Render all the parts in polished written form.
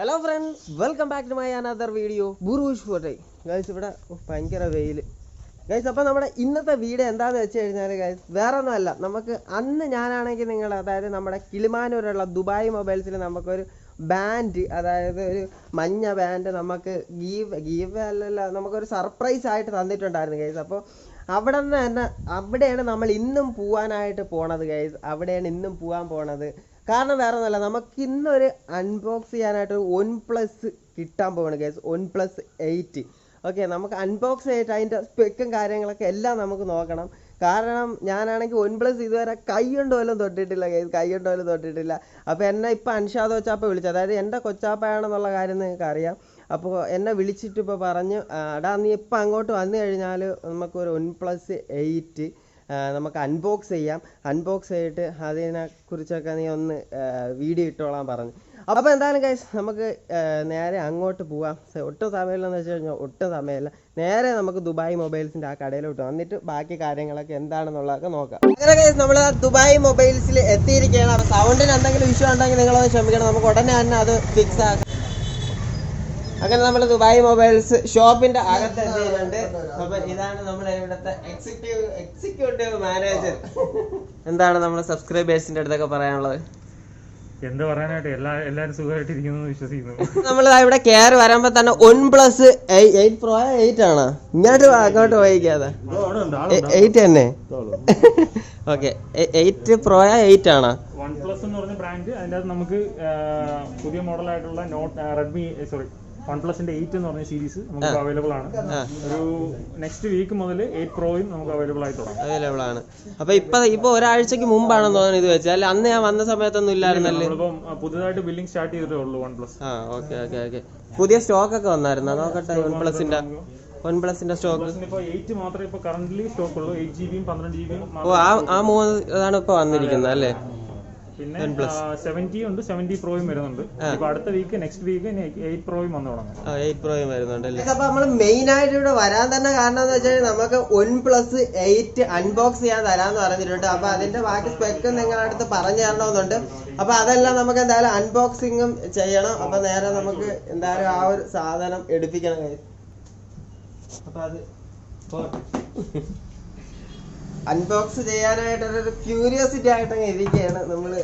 Hello friends, welcome back to my another video. ബുറൂഷ് ഫോട്ടെ guys. ഇവിടെ ഭയങ്കര വെയിൽ ഗൈസ്. അപ്പോൾ നമ്മുടെ ഇന്നത്തെ വീഡിയോ എന്താണെന്ന് വെച്ച് കഴിഞ്ഞാൽ ഗൈസ്, വേറെ ഒന്നുമല്ല, നമുക്ക് അന്ന് ഞാനാണെങ്കിൽ നിങ്ങൾ, അതായത് നമ്മുടെ കിളിമാനൂരുള്ള ദുബായ് മൊബൈൽസിൽ നമുക്കൊരു ബാൻഡ്, അതായത് ഒരു മഞ്ഞ ബാൻഡ് നമുക്ക് ഗീവ് അല്ലല്ല, നമുക്കൊരു സർപ്രൈസ് ആയിട്ട് തന്നിട്ടുണ്ടായിരുന്നു ഗൈസ്. അപ്പോൾ അവിടെയാണ് നമ്മൾ ഇന്നും പോകാനായിട്ട് പോണത് ഗൈസ്. അവിടെയാണ് ഇന്നും പോകാൻ പോണത്. കാരണം വേറെ ഒന്നുമല്ല, നമുക്ക് ഇന്നൊരു അൺബോക്സ് ചെയ്യാനായിട്ട് OnePlus കിട്ടാൻ പോവാണ് ഗൈസ്. OnePlus 8. ഓക്കെ, നമുക്ക് അൺബോക്സ് ചെയ്തിട്ട് അതിൻ്റെ സ്പെക്കും കാര്യങ്ങളൊക്കെ എല്ലാം നമുക്ക് നോക്കണം. കാരണം ഞാനാണെങ്കിൽ OnePlus ഇതുവരെ കൈ കൊണ്ട് പോലും തൊട്ടിട്ടില്ല ഗൈസ്, കൈ കൊണ്ട് പോലും തൊട്ടിട്ടില്ല. അപ്പോൾ എന്നെ ഇപ്പോൾ അൻഷാദ് കൊച്ചാപ്പ വിളിച്ചു, അതായത് എൻ്റെ കൊച്ചാപ്പയാണെന്നുള്ള കാര്യം നിങ്ങൾക്ക് അറിയാം. അപ്പോൾ എന്നെ വിളിച്ചിട്ട് ഇപ്പോൾ പറഞ്ഞു, എടാ നീ ഇപ്പം അങ്ങോട്ട് വന്നു കഴിഞ്ഞാൽ നമുക്കൊരു OnePlus 8 നമുക്ക് അൺബോക്സ് ചെയ്യാം. അൺബോക്സ് ചെയ്തിട്ട് അതിനെക്കുറിച്ചൊക്കെ നീ ഒന്ന് വീഡിയോ ഇട്ടോളാൻ പറഞ്ഞു. അപ്പോൾ എന്തായാലും ഗൈസ്, നമുക്ക് നേരെ അങ്ങോട്ട് പോവാം. ഒട്ടും സമയമില്ലെന്ന് വെച്ച് കഴിഞ്ഞാൽ ഒട്ടും സമയമില്ല. നേരെ നമുക്ക് ദുബായ് മൊബൈൽസിൻ്റെ ആ കടയിലോട്ട് വന്നിട്ട് ബാക്കി കാര്യങ്ങളൊക്കെ എന്താണെന്നുള്ളതൊക്കെ നോക്കാം. അങ്ങനെ ഗൈസ്, നമ്മൾ ദുബായ് മൊബൈൽസിൽ എത്തിയിരിക്കുകയാണ്. അപ്പോൾ സൗണ്ടിന് എന്തെങ്കിലും ഇഷ്യൂ ഉണ്ടെങ്കിൽ നിങ്ങളത് ക്ഷമിക്കണം, നമുക്ക് ഉടനെ തന്നെ അത് ഫിക്സ് ആക്കാം. അങ്ങനെ നമ്മൾ ദുബായ് മൊബൈൽസ് ഷോപ്പിന്റെ അകത്ത് എത്തിയിട്ടുണ്ട്. അപ്പൊ ഇതാണ് നമ്മുടെ ഇവിടുത്തെ എക്സിക്യൂട്ടീവ് മാനേജർ. എന്താണ് നമ്മുടെ സബ്സ്ക്രൈബേഴ്സിന്റെ അടുത്തൊക്കെ പറയാനുള്ളത്? എന്താ പറയാനായിട്ട്, എല്ലാരും സുഖമായിട്ടിരിക്കുന്നു വിശ്വസിക്കുന്നു. നമ്മൾ ഇവിടെ കയറി വരുമ്പോ തന്നെ OnePlus 8 Pro 8 ആണോ? ഇങ്ങോട്ട് അങ്ങോട്ട് പോയിക്കാതെ 8 തന്നെ. ഓക്കെ, 8 Pro 8 ആണോ? OnePlus എന്ന് പറഞ്ഞ ബ്രാൻഡ്, അതിൻ്റെ അകത്ത് നമുക്ക് പുതിയ മോഡലായിട്ടുള്ള OnePlusന്റെ 8 എന്ന് പറഞ്ഞ സീരീസ് നമുക്ക് അവൈലബിൾ ആണ്. ഒരു നെക്സ്റ്റ് വീക്ക് മുതൽ 8 Proയും നമുക്ക് അവൈലബിൾ ആയി തുടങ്ങും. അവൈലബിൾ ആണ്. അപ്പൊ ഇപ്പൊ ഒരാഴ്ചക്ക് മുമ്പാണെന്ന് തോന്നുന്നു ഇത് വെച്ചാൽ, അല്ല അന്ന് ഞാൻ വന്ന സമയത്തൊന്നും ഇല്ലായിരുന്നല്ലേ? പുതുതായിട്ട് ബില്ലിംഗ് സ്റ്റാർട്ട് ചെയ്തിട്ടേ ഉള്ളൂ OnePlus. ഓക്കെ. പുതിയ സ്റ്റോക്ക് ഒക്കെ വന്നായിരുന്നോ? നോക്കട്ടെ. OnePlusന്റെ സ്റ്റോക്ക് ഇപ്പോൾ 8 മാത്രമേ ഇപ്പോൾ കറന്റ്ലി സ്റ്റോക്ക് ഉള്ളൂ. 8GB 12GB. ആ മൂന്ന് ഇതാണ് ഇപ്പൊ വന്നിരിക്കുന്നത് അല്ലേ? പിന്നെ 70 ഉണ്ട്, 70 Proയും വരുന്നുണ്ട്. ഇപ്പൊ അടുത്ത വീക്ക്, നെക്സ്റ്റ് വീക്ക് 8 Proയും വന്നു തുടങ്ങും. 8 Proയും വരുന്നുണ്ട് അല്ലേ? അപ്പൊ നമ്മള് മെയിൻ ആയിട്ട് ഇവിടെ വരാൻ തന്നെ കാരണം എന്ന് വെച്ചാൽ നമുക്ക് OnePlus 8 അൺബോക്സ് ചെയ്യാൻ തരാന്ന് പറഞ്ഞിട്ടുണ്ട്. അപ്പൊ അതിന്റെ ബാക്കി സ്പെക്കും നിങ്ങളുടെ അടുത്ത് പറഞ്ഞു തരണമെന്നുണ്ട്. അപ്പൊ അതെല്ലാം നമുക്ക് എന്തായാലും അൺബോക്സിങ്ങും ചെയ്യണം. അപ്പൊ നേരെ നമുക്ക് എന്തായാലും ആ ഒരു സാധനം എടുപ്പിക്കണം. അപ്പൊ അത് അൺബോക്സ് ചെയ്യാനായിട്ടൊരു ക്യൂരിയോസിറ്റി ആയിട്ടങ്ങ് ഇരിക്കുകയാണ് നമ്മള്.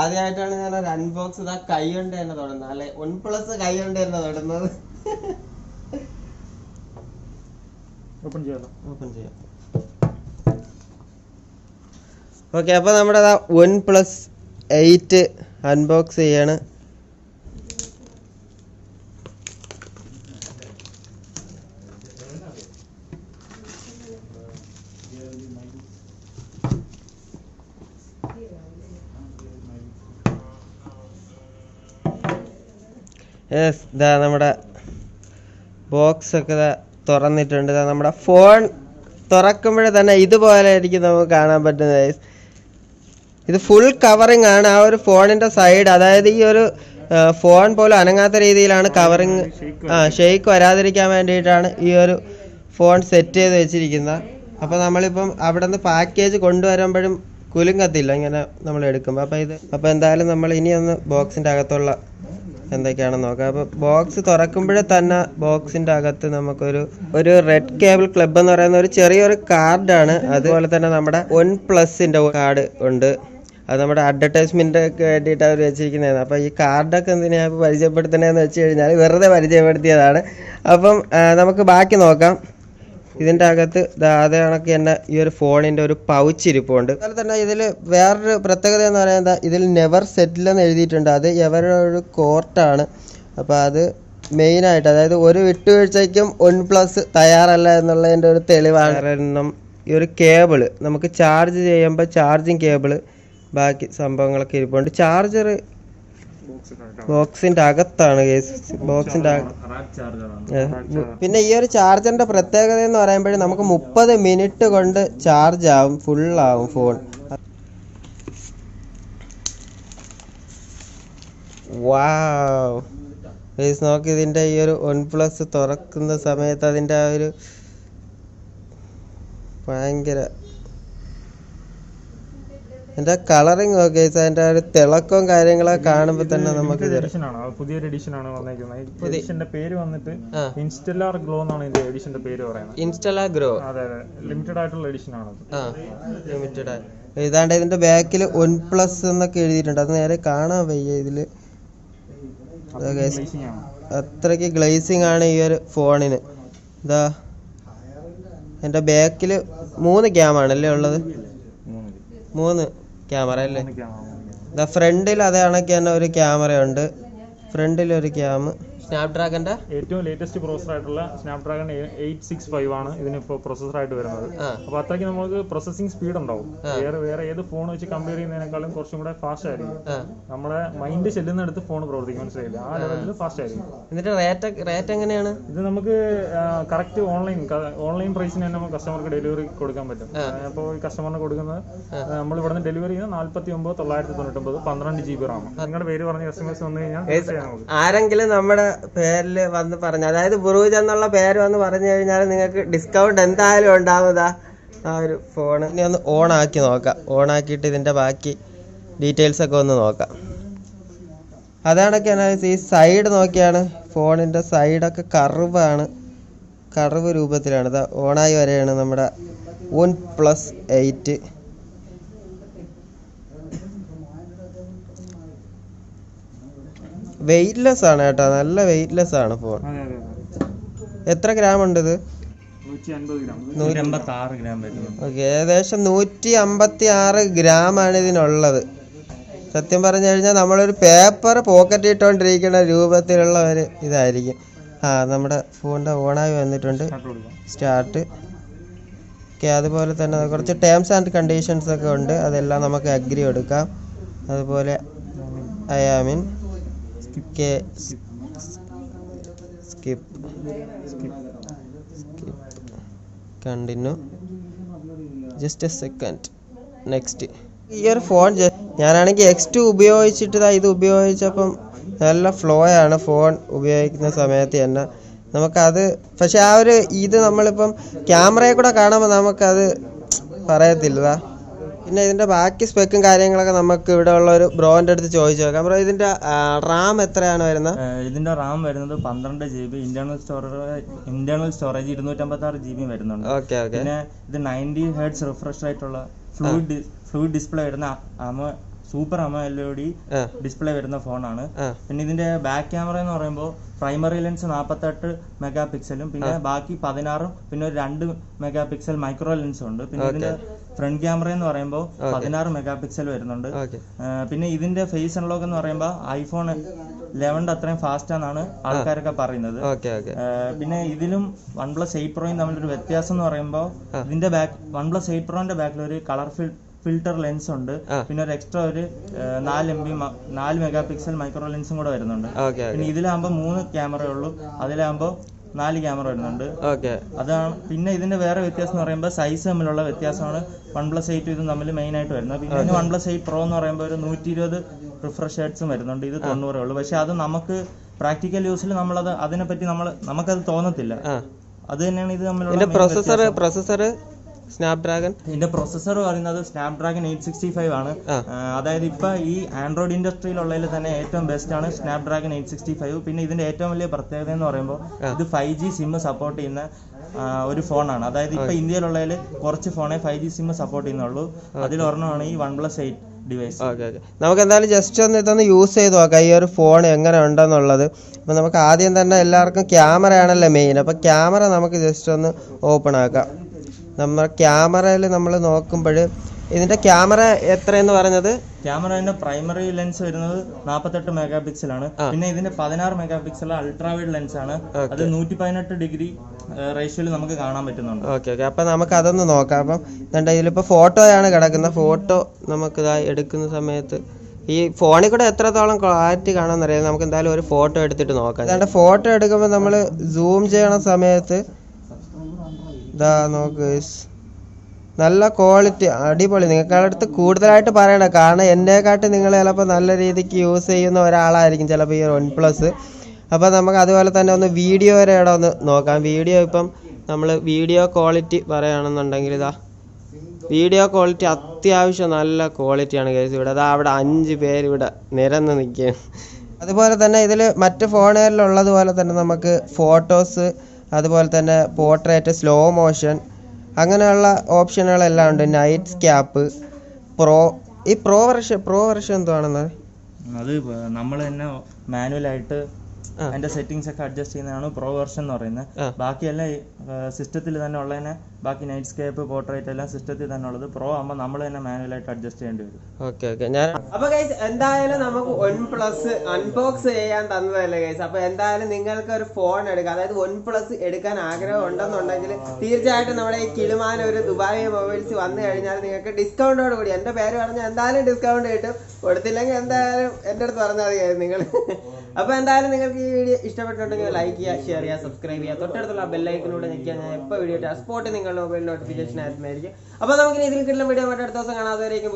ആദ്യമായിട്ടാണ് ഞാൻ ഒരു അൺബോക്സ് ഇതാ കൈ കൊണ്ട് തന്നെ തൊടുന്നത്, അല്ലെ OnePlus കൈ കൊണ്ട് തന്നെ തൊടുന്നത്. ഓപ്പൺ ചെയ്യാം. ഓക്കെ, അപ്പൊ നമ്മുടെ OnePlus 8 അൺബോക്സ് ചെയ്യാണ്. ഇതാ നമ്മുടെ ബോക്സ് ഒക്കെ തുറന്നിട്ടുണ്ട്. നമ്മുടെ ഫോൺ തുറക്കുമ്പോഴേ തന്നെ ഇതുപോലെ ആയിരിക്കും നമുക്ക് കാണാൻ പറ്റുന്നത്. ഇത് ഫുൾ കവറിങ് ആണ്. ആ ഒരു ഫോണിന്റെ സൈഡ്, അതായത് ഈ ഒരു ഫോൺ പോലും അനങ്ങാത്ത രീതിയിലാണ് കവറിങ്. ഷെയ്ക്ക് വരാതിരിക്കാൻ വേണ്ടിയിട്ടാണ് ഈ ഒരു ഫോൺ സെറ്റ് ചെയ്ത് വെച്ചിരിക്കുന്നത്. അപ്പോൾ നമ്മളിപ്പം അവിടെ നിന്ന് പാക്കേജ് കൊണ്ടുവരുമ്പോഴും കുലുങ്ങത്തില്ല ഇങ്ങനെ നമ്മൾ എടുക്കുമ്പോൾ. അപ്പോൾ എന്തായാലും നമ്മൾ ഇനി ഒന്ന് ബോക്സിൻ്റെ അകത്തുള്ള എന്തൊക്കെയാണെന്ന് നോക്കാം. അപ്പോൾ ബോക്സ് തുറക്കുമ്പോഴേ തന്നെ ബോക്സിൻ്റെ അകത്ത് നമുക്കൊരു റെഡ് കേബിൾ ക്ലബ് എന്ന് പറയുന്ന ഒരു ചെറിയൊരു കാർഡാണ്. അതുപോലെ തന്നെ നമ്മുടെ OnePlusന്റെ കാർഡ് ഉണ്ട്. അത് നമ്മുടെ അഡ്വർടൈസ്മെന്റ് ഒക്കെ വേണ്ടിയിട്ട് അവർ വെച്ചിരിക്കുന്നതാണ്. അപ്പോൾ ഈ കാർഡൊക്കെ എന്തിനാ പരിചയപ്പെടുത്തണേന്ന് വെച്ച് കഴിഞ്ഞാൽ വെറുതെ പരിചയപ്പെടുത്തിയതാണ്. അപ്പം നമുക്ക് ബാക്കി നോക്കാം. ഇതിൻ്റെ അകത്ത് അതേ കണക്ക് തന്നെ ഈ ഒരു ഫോണിൻ്റെ ഒരു പൗച്ച് ഇരിപ്പുണ്ട്. അതുപോലെ തന്നെ ഇതിൽ വേറൊരു പ്രത്യേകത എന്ന് പറയുന്നത്, ഇതിൽ നെവർ സെറ്റിൽ എന്ന് എഴുതിയിട്ടുണ്ട്. അത് ഇവരുടെ ഒരു കോർട്ടാണ്. അപ്പോൾ അത് മെയിനായിട്ട്, അതായത് ഒരു വിട്ടുവീഴ്ചയ്ക്കും OnePlus തയ്യാറല്ല എന്നുള്ളതിൻ്റെ ഒരു തെളിവാണ്. കാരണം ഈ ഒരു കേബിള് നമുക്ക് ചാർജ് ചെയ്യുമ്പോൾ ചാർജിങ് കേബിള്, ബാക്കി സംഭവങ്ങളൊക്കെ ഇരിപ്പുണ്ട്. ചാർജർ ബോക്സിന്റെ അകത്താണ് കേസ്, ബോക്സിന്റെ പിന്നെ ഈ ഒരു ചാർജറിന്റെ പ്രത്യേകത എന്ന് പറയുമ്പോഴേ നമുക്ക് 30 മിനിറ്റ് കൊണ്ട് ചാർജ് ആവും, ഫുള്ളാവും ഫോൺ. വാവ് ഗൈസ്, നോക്ക് ഇതിന്റെ ഈ ഒരു OnePlus തുറക്കുന്ന സമയത്ത് അതിന്റെ ആ ഒരു ഭയങ്കര എന്റെ കളറിങ് ഒക്കെ അതിന്റെ ഒരു തിളക്കവും കാര്യങ്ങളൊക്കെ കാണുമ്പോ തന്നെ നമുക്ക് പുതിയൊരു എഡിഷൻ ആണ് വന്നേക്കുന്നത്. എഡിഷന്റെ പേര് വന്നിട്ട് ഇൻസ്റ്റലാർ ഗ്ലോ എന്നാണ് ഇതിന്റെ എഡിഷന്റെ പേര് പറയുന്നത്. ഇൻസ്റ്റലാർ ഗ്രോ. അതെ ലിമിറ്റഡ് ആയിട്ടുള്ള എഡിഷൻ ആണ്. ലിമിറ്റഡ് ആയി. ഇതാണ്ട് ഇതിന്റെ ബാക്കിൽ OnePlus എന്നൊക്കെ എഴുതിയിട്ടുണ്ട്. അത് നേരെ കാണാൻ വയ്യ ഇതില്. അത്രയ്ക്ക് ഗ്ലേസിംഗ് ആണ് ഈ ഒരു ഫോണിന്. ഇതാ എന്റെ ബാക്കില് 3 ക്യാം ആണല്ലേ ഉള്ളത്. 3 ക്യാമറ അല്ലേ. ഇതാ ഫ്രണ്ടിൽ അതേ കണക്ക് തന്നെ ഒരു ക്യാമറ ഉണ്ട്. ഫ്രണ്ടിൽ ഒരു ക്യാം. സ്നാപ്ഡ്രാഗന്റെ ഏറ്റവും ലേറ്റസ്റ്റ് പ്രോസസർ ആയിട്ടുള്ള സ്നാപ്ഡ്രാഗൺ 865 ആണ് ഇതിനിപ്പോ പ്രോസസർ ആയിട്ട് വരുന്നത്. അപ്പൊ അത്രയ്ക്ക് നമുക്ക് പ്രോസസിംഗ് സ്പീഡ് ഉണ്ടാവും. വേറെ ഏത് ഫോൺ വെച്ച് കമ്പയർ ചെയ്യുന്നതിനേക്കാളും കുറച്ചും കൂടെ ഫാസ്റ്റ് ആയിരിക്കും. നമ്മുടെ മൈൻഡ് ചെല്ലുന്നിടത്ത് ഫോൺ പ്രവർത്തിക്കും, മനസ്സിലായില്ല, ആ ലെവലിൽ ഫാസ്റ്റ് ആയിരിക്കും. എന്നിട്ട് റേറ്റ് എങ്ങനെയാണ് ഇത്? നമുക്ക് കറക്റ്റ് ഓൺലൈൻ പ്രൈസിന് തന്നെ നമുക്ക് കസ്റ്റമർക്ക് ഡെലിവറി കൊടുക്കാൻ പറ്റും. അപ്പോൾ ഈ കസ്റ്റമറിന് കൊടുക്കുന്നത് നമ്മൾ ഇവിടെ നിന്ന് ഡെലിവറി ചെയ്യുന്നത് 49,999 12 GB റാം. നിങ്ങളുടെ പേര് പറഞ്ഞ കസ്റ്റമേഴ്സ് വന്നു കഴിഞ്ഞാൽ ആരെങ്കിലും നമ്മുടെ പേരിൽ വന്ന് പറഞ്ഞു, അതായത് ബുറൂജ് എന്നുള്ള പേര് വന്ന് പറഞ്ഞു കഴിഞ്ഞാൽ നിങ്ങൾക്ക് ഡിസ്കൗണ്ട് എന്തായാലും ഉണ്ടാവുന്നതാ ആ ഒരു ഫോണ്. ഇനി ഒന്ന് ഓൺ ആക്കി നോക്കാം. ഓൺ ആക്കിയിട്ട് ഇതിന്റെ ബാക്കി ഡീറ്റെയിൽസ് ഒക്കെ ഒന്ന് നോക്കാം. അതാണൊക്കെയാണ് ഈ സൈഡ് നോക്കിയാണ് ഫോണിന്റെ സൈഡൊക്കെ കർവാണ്, കർവ് രൂപത്തിലാണ്. ഇതാ ഓണായി വരെയാണ് നമ്മുടെ OnePlus 8. വെയിറ്റ്ലെസ് ആണ് കേട്ടോ, നല്ല വെയിറ്റ്ലെസ് ആണ് ഫോൺ. എത്ര ഗ്രാം ഉണ്ട് ഇത്? 156 ഗ്രാം. ഓക്കെ, ഏകദേശം 156 ഗ്രാം ആണ് ഇതിനുള്ളത്. സത്യം പറഞ്ഞു കഴിഞ്ഞാൽ നമ്മളൊരു പേപ്പർ പോക്കറ്റ് ഇട്ടുകൊണ്ടിരിക്കുന്ന രൂപത്തിലുള്ള ഒരു ഇതായിരിക്കും. നമ്മുടെ ഫോണിന്റെ ഓണായി വന്നിട്ടുണ്ട്. സ്റ്റാർട്ട്. ഓക്കെ, അതുപോലെ തന്നെ കുറച്ച് ടേംസ് ആൻഡ് കണ്ടീഷൻസ് ഒക്കെ ഉണ്ട്. അതെല്ലാം നമുക്ക് അഗ്രി എടുക്കാം. അതുപോലെ I skip continue. Just A second. Next. ഈ ഒരു ഫോൺ ഞാനാണെങ്കിൽ X2 ഉപയോഗിച്ചിട്ട് ഇത് ഉപയോഗിച്ചപ്പം നല്ല ഫ്ലോ ആണ് ഫോൺ ഉപയോഗിക്കുന്ന സമയത്ത് തന്നെ നമുക്കത്. പക്ഷെ ആ ഒരു ഇത് നമ്മളിപ്പം ക്യാമറയെ കൂടെ കാണുമ്പോൾ നമുക്കത് പറയത്തില്ല. പിന്നെ ഇതിന്റെ ബാക്കി സ്പെക്കും കാര്യങ്ങളൊക്കെ നമുക്ക് ഇവിടെ ഉള്ള ഒരു ബ്രോന്റെ അടുത്ത് ചോദിച്ചു നോക്കാം. ബ്രോ, ഇതിന്റെ റാം എത്രയാണ് വരുന്നത്? ഇതിന്റെ റാം വരുന്നത് 12 GB, ഇന്റേണൽ സ്റ്റോറേജ് 256 GB വരുന്നുണ്ട്. പിന്നെ ഇത് 90 Hz റിഫ്രഷ് ആയിട്ടുള്ള ഫ്ലൂയിഡ് ഡിസ്പ്ലേ വരുന്ന സൂപ്പർ AMOLED ഡിസ്പ്ലേ വരുന്ന ഫോണാണ്. പിന്നെ ഇതിന്റെ ബാക്ക് ക്യാമറ എന്ന് പറയുമ്പോൾ പ്രൈമറി ലെൻസ് 48 മെഗാ പിക്സലും പിന്നെ ബാക്കി 16 പിന്നെ ഒരു 2 മെഗാ പിക്സൽ മൈക്രോ ലെൻസും ഉണ്ട്. പിന്നെ ഇതിന്റെ ഫ്രണ്ട് ക്യാമറ എന്ന് പറയുമ്പോൾ 16 മെഗാ പിക്സൽ വരുന്നുണ്ട്. പിന്നെ ഇതിന്റെ ഫേസ് അൺലോക്ക് എന്ന് പറയുമ്പോൾ iPhone 11 അത്രയും ഫാസ്റ്റ് ആണെന്നാണ് ആൾക്കാരൊക്കെ പറയുന്നത്. പിന്നെ ഇതിലും OnePlus 8 Proയും തമ്മിലൊരു വ്യത്യാസം എന്ന് പറയുമ്പോൾ ഇതിന്റെ OnePlus 8 Proന്റെ ബാക്കിൽ ഒരു കളർഫുൾ ഫിൽറ്റർ ലെൻസ് ഉണ്ട്. പിന്നെ ഒരു എക്സ്ട്രാ ഒരു 4 മെഗാ പിക്സൽ മൈക്രോ ലെൻസും കൂടെ വരുന്നുണ്ട്. പിന്നെ ഇതിലാകുമ്പോൾ 3 ക്യാമറ ഉള്ളൂ, അതിലാകുമ്പോൾ 4 ക്യാമറ വരുന്നുണ്ട്. അതാണ്. പിന്നെ ഇതിന്റെ വേറെ വ്യത്യാസം എന്ന് പറയുമ്പോൾ സൈസ് തമ്മിലുള്ള വ്യത്യാസമാണ് OnePlus 8 ഇതും തമ്മിൽ മെയിൻ ആയിട്ട് വരുന്നത്. പിന്നെ OnePlus 8 Pro എന്ന് പറയുമ്പോൾ ഒരു 120 റിഫ്രഷ് ഹെർട്സും വരുന്നുണ്ട്. ഇത് 90 ഉള്ളൂ. പക്ഷെ അത് നമുക്ക് പ്രാക്ടിക്കൽ യൂസിൽ നമ്മളത് അതിനെപ്പറ്റി നമുക്കത് തോന്നത്തില്ല. അത് തന്നെയാണ് ഇത് തമ്മിലുള്ള പ്രൊസസർ. സ്നാപ്ഡ്രാഗൺ ഇതിന്റെ പ്രൊസസർ പറയുന്നത് സ്നാപ്ഡ്രാഗൺ 865 ആണ്. അതായത് ഇപ്പൊ ഈ ആൻഡ്രോയിഡ് ഇൻഡസ്ട്രിയിലുള്ളതിൽ തന്നെ ഏറ്റവും ബെസ്റ്റ് ആണ് സ്നാപ്ഡ്രാഗൺ 865. പിന്നെ ഇതിന്റെ ഏറ്റവും വലിയ പ്രത്യേകത എന്ന് പറയുമ്പോൾ ഇത് 5G സിം സപ്പോർട്ട് ചെയ്യുന്ന ഒരു ഫോണാണ്. അതായത് ഇപ്പൊ ഇന്ത്യയിലുള്ളതിൽ കുറച്ച് ഫോണേ 5G സിം സപ്പോർട്ട് ചെയ്യുന്നുള്ളൂ. അതിലൊരെണ്ണമാണ് ഈ OnePlus 8 ഡിവൈസ്. നമുക്ക് എന്തായാലും ജസ്റ്റ് ഒന്ന് ഇതൊന്ന് യൂസ് ചെയ്ത് നോക്കാം ഈ ഒരു ഫോൺ എങ്ങനെ ഉണ്ടെന്നുള്ളത്. അപ്പൊ നമുക്ക് ആദ്യം തന്നെ എല്ലാവർക്കും ക്യാമറയാണല്ലോ മെയിൻ. അപ്പൊ ക്യാമറ നമുക്ക് ജസ്റ്റ് ഒന്ന് ഓപ്പൺ ആക്കാം. നമ്മുടെ ക്യാമറയിൽ നമ്മൾ നോക്കുമ്പോൾ ഇതിന്റെ ക്യാമറ എത്രയെന്ന് പറഞ്ഞത്? ക്യാമറയുടെ പ്രൈമറി ലെൻസ് വരുന്നത് 48 മെഗാ പിക്സൽ ആണ്. പിന്നെ ഇതിന്റെ 16 മെഗാ പിക്സൽ അൾട്രാവൈഡ് ലെൻസ് ആണ്. അത് 118 ഡിഗ്രി റേഷ്യോയിൽ നമുക്ക് കാണാൻ പറ്റുന്നുണ്ട്. ഓക്കെ, അപ്പൊ നമുക്ക് അതൊന്ന് നോക്കാം. അപ്പം ഇതിലിപ്പോ ഫോട്ടോയാണ് കിടക്കുന്നത്. ഫോട്ടോ നമുക്ക് എടുക്കുന്ന സമയത്ത് ഈ ഫോണിൽ കൂടെ എത്രത്തോളം ക്ലാരിറ്റി കാണാമെന്ന് അറിയാം. നമുക്ക് എന്തായാലും ഒരു ഫോട്ടോ എടുത്തിട്ട് നോക്കാം. അതാണ്ട് ഫോട്ടോ എടുക്കുമ്പോൾ നമ്മൾ സൂം ചെയ്യണ സമയത്ത് ഇതാ നോക്ക്, നല്ല ക്വാളിറ്റി, അടിപൊളി. നിങ്ങൾക്കടുത്ത് കൂടുതലായിട്ട് പറയണ്ട, കാരണം എന്നെക്കാട്ട് നിങ്ങൾ ചിലപ്പോൾ നല്ല രീതിക്ക് യൂസ് ചെയ്യുന്ന ഒരാളായിരിക്കും ചിലപ്പോൾ ഈ OnePlus. അപ്പോൾ നമുക്ക് അതുപോലെ തന്നെ ഒന്ന് വീഡിയോ വരെ ഇവിടെ ഒന്ന് നോക്കാം. വീഡിയോ ഇപ്പം നമ്മൾ വീഡിയോ ക്വാളിറ്റി പറയുകയാണെന്നുണ്ടെങ്കിൽ ഇതാ വീഡിയോ ക്വാളിറ്റി അത്യാവശ്യം നല്ല ക്വാളിറ്റിയാണ് ഗൈസ്. ഇവിടെ അതാ അവിടെ 5 പേര് ഇവിടെ നിരന്ന് നിൽക്കുകയാണ്. അതുപോലെ തന്നെ ഇതിൽ മറ്റ് ഫോണുകളിലുള്ളതുപോലെ തന്നെ നമുക്ക് ഫോട്ടോസ്, അതുപോലെ തന്നെ പോർട്രേറ്റ്, സ്ലോ മോഷൻ അങ്ങനെയുള്ള ഓപ്ഷനുകളെല്ലാം ഉണ്ട്. നൈറ്റ് സ്കാപ്പ്, ഈ പ്രോ വെർഷൻ എന്തുവാണെന്ന് അത് നമ്മൾ തന്നെ മാനുവലായിട്ട് അതിന്റെ സെറ്റിംഗ്സ് ഒക്കെ അഡ്ജസ്റ്റ് ചെയ്യുന്നതാണ് പ്രോ വെർഷൻ എന്ന് പറയുന്നത്. ബാക്കിയെല്ലാം സിസ്റ്റത്തിൽ തന്നെ ഉള്ളതിനെ, ബാക്കി നൈറ്റ് സ്കേപ്പ്, പോർട്രേറ്റ് എല്ലാം സിസ്റ്റത്തിൽ തന്നെ ഉള്ളത്. പ്രോ ആകുമ്പോൾ നമ്മൾ തന്നെ മാനുവലായിട്ട് അഡ്ജസ്റ്റ് ചെയ്യേണ്ടി വരും. ഓക്കെ ഞാൻ അപ്പൊ ഗൈസ് എന്തായാലും നമുക്ക് OnePlus അൺബോക്സ് ചെയ്യാൻ തന്നതല്ലേ ഗൈസ്. അപ്പൊ എന്തായാലും നിങ്ങൾക്ക് ഒരു ഫോൺ എടുക്കാം, അതായത് OnePlus എടുക്കാൻ ആഗ്രഹം ഉണ്ടെന്നുണ്ടെങ്കിൽ തീർച്ചയായിട്ടും നമ്മുടെ ഈ കിളിമാന ഒരു ദുബായ് മൊബൈൽസ് വന്നു കഴിഞ്ഞാൽ നിങ്ങൾക്ക് ഡിസ്കൗണ്ടോട് കൂടി, എന്റെ പേര് പറഞ്ഞാൽ എന്തായാലും ഡിസ്കൗണ്ട് കിട്ടും. കൊടുത്തില്ലെങ്കിൽ എന്തായാലും എൻ്റെ അടുത്ത് പറഞ്ഞാൽ മതി നിങ്ങൾ. അപ്പൊ എന്തായാലും നിങ്ങൾക്ക് ഈ വീഡിയോ ഇഷ്ടപ്പെട്ടിട്ടുണ്ടെങ്കിൽ ലൈക്ക് ചെയ്യുക, ഷെയർ ചെയ്യുക, സബ്സ്ക്രൈബ് ചെയ്യുക, തൊട്ടടുത്തുള്ള ബെല്ലൈക്കനൂടെ നിൽക്കുക. ഞാൻ എപ്പോൾ വീഡിയോ ഇട്ടാൽ സ്പോട്ട് നിങ്ങളുടെ മൊബൈൽ നോട്ടിഫിക്കേഷൻ ആയിരുന്നായിരിക്കും. അപ്പോൾ നമുക്ക് ഇതിൽ കിട്ടുന്ന വീഡിയോ അടുത്ത ദിവസം കാണാതെ വരേക്കും.